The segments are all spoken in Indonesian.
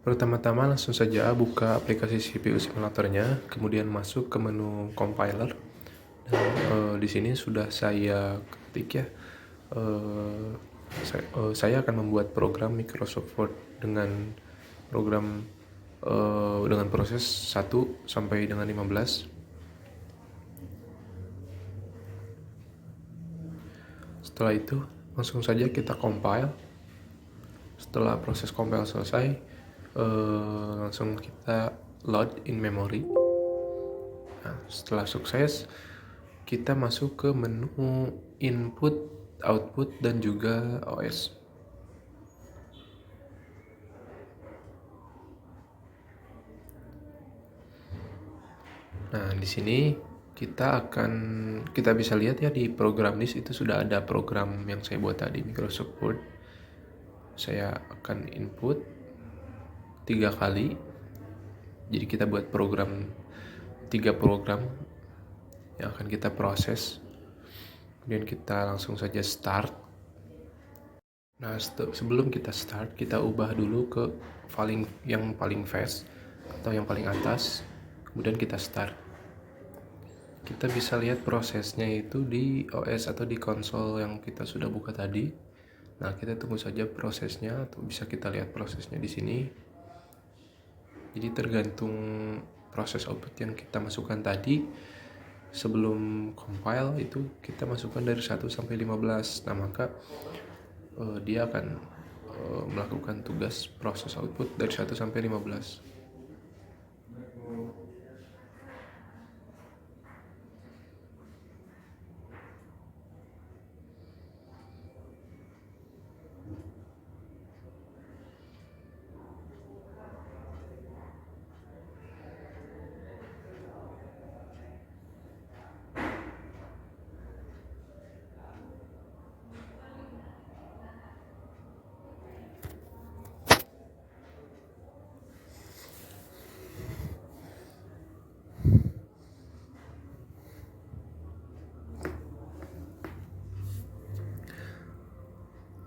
Pertama-tama langsung saja buka aplikasi CPU simulatornya, kemudian masuk ke menu compiler. Dan di sini sudah saya ketik ya. Saya akan membuat program Microsoft Word dengan program dengan proses 1 sampai dengan 15. Setelah itu langsung saja kita compile. Setelah proses compile selesai, langsung kita load in memory. Nah, setelah sukses, kita masuk ke menu input, output, dan juga OS. Nah, di sini kita bisa lihat ya di program list itu sudah ada program yang saya buat tadi, Microsoft Word. Saya akan input 3 kali. Jadi kita buat 3 program yang akan kita proses. Kemudian kita langsung saja start. Nah, sebelum kita start, kita ubah dulu ke yang paling fast atau yang paling atas. Kemudian kita start. Kita bisa lihat prosesnya itu di OS atau di konsol yang kita sudah buka tadi. Nah, kita tunggu saja prosesnya, atau bisa kita lihat prosesnya di sini. Jadi tergantung proses output yang kita masukkan tadi. Sebelum compile itu kita masukkan dari 1 sampai 15. Nah, maka dia akan melakukan tugas proses output dari 1 sampai 15.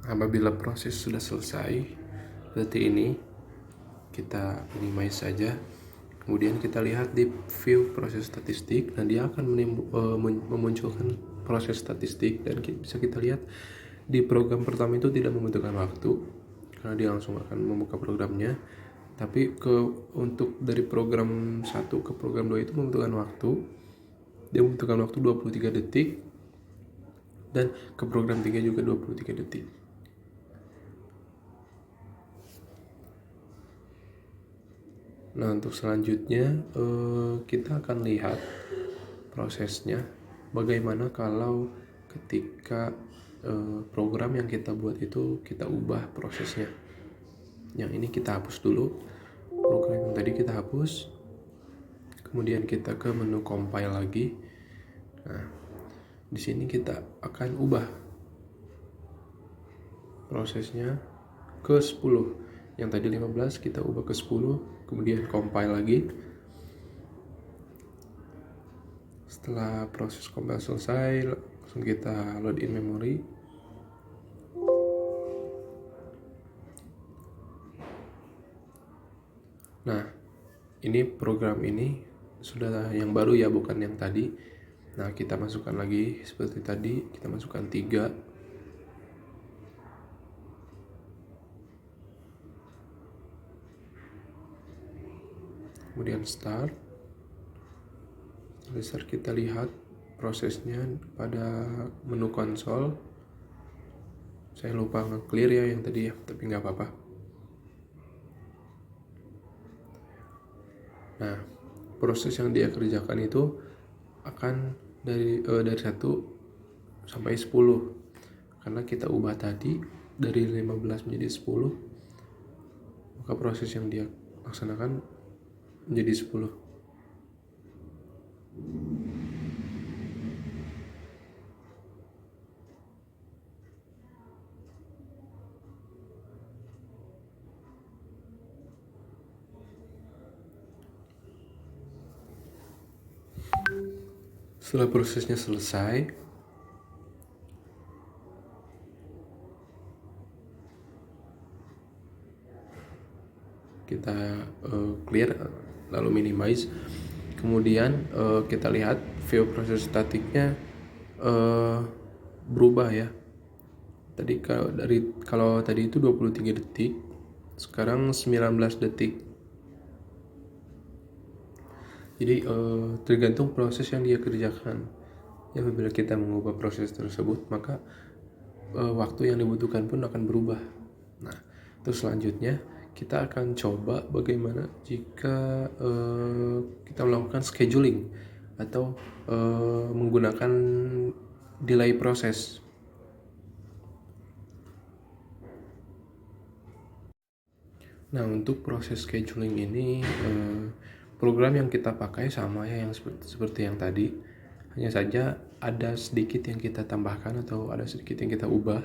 Apabila proses sudah selesai, berarti ini kita minimize saja. Kemudian kita lihat di view proses statistik, dan dia akan memunculkan proses statistik, dan bisa kita lihat di program pertama itu tidak membutuhkan waktu karena dia langsung akan membuka programnya. Tapi untuk dari program 1 ke program 2 itu membutuhkan waktu. Dia membutuhkan waktu 23 detik, dan ke program 3 juga 23 detik. Nah, untuk selanjutnya kita akan lihat prosesnya. Bagaimana kalau ketika program yang kita buat itu kita ubah prosesnya. Yang ini kita hapus dulu. Program yang tadi kita hapus. Kemudian kita ke menu compile lagi. Nah, di sini kita akan ubah prosesnya ke 10. Yang tadi 15 kita ubah ke 10, kemudian compile lagi. Setelah proses compile selesai, langsung kita load in memory. Nah, ini program ini sudah yang baru ya, bukan yang tadi. Nah, kita masukkan lagi seperti tadi, kita masukkan 3. Kemudian start. Setelah kita lihat prosesnya pada menu konsol. Saya lupa nge-clear ya yang tadi ya, tapi nggak apa-apa. Nah, proses yang dia kerjakan itu akan dari 1 sampai 10. Karena kita ubah tadi dari 15 menjadi 10, maka proses yang dia laksanakan menjadi 10. Setelah prosesnya selesai, kita clear lalu minimize. Kemudian kita lihat view proses statiknya berubah ya. Tadi kalau tadi itu 23 detik, sekarang 19 detik. Jadi tergantung proses yang dia kerjakan. Ya, apabila kita mengubah proses tersebut, maka waktu yang dibutuhkan pun akan berubah. Nah, terus selanjutnya kita akan coba bagaimana jika kita melakukan scheduling atau menggunakan delay proses. Nah, untuk proses scheduling ini program yang kita pakai sama ya, yang seperti yang tadi. Hanya saja ada sedikit yang kita tambahkan atau ada sedikit yang kita ubah.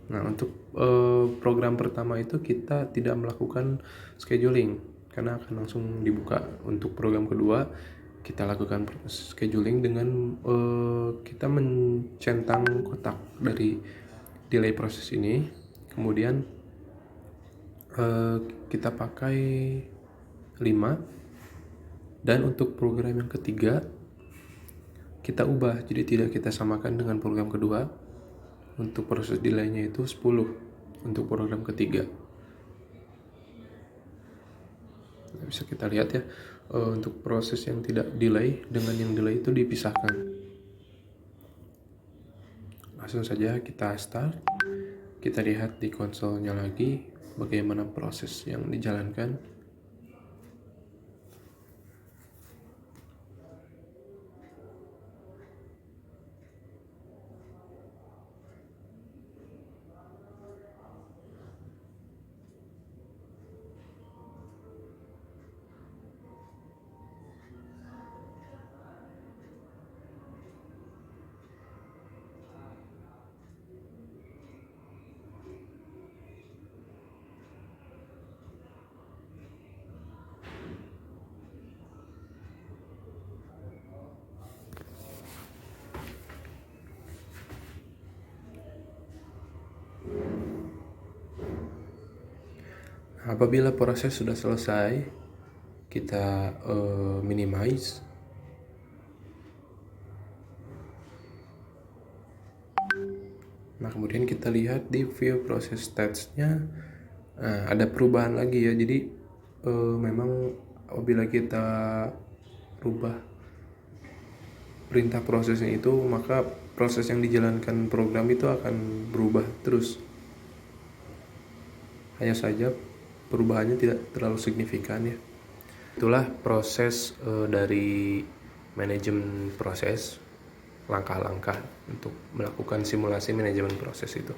Nah, untuk program pertama itu kita tidak melakukan scheduling karena akan langsung dibuka. Untuk program kedua kita lakukan scheduling dengan kita mencentang kotak dari delay proses ini. Kemudian kita pakai 5. Dan untuk program yang ketiga kita ubah, jadi tidak kita samakan dengan program kedua. Untuk proses delay-nya itu 10 untuk program ketiga. Nah, bisa kita lihat ya, untuk proses yang tidak delay dengan yang delay itu dipisahkan. Langsung saja kita start. Kita lihat di konsolnya lagi bagaimana proses yang dijalankan. Apabila proses sudah selesai, kita minimize. Nah, kemudian kita lihat di view proses stats-nya, ada perubahan lagi ya. Jadi memang apabila kita rubah perintah prosesnya itu, maka proses yang dijalankan program itu akan berubah terus. Hanya saja perubahannya tidak terlalu signifikan ya. Itulah proses dari manajemen proses, langkah-langkah untuk melakukan simulasi manajemen proses itu.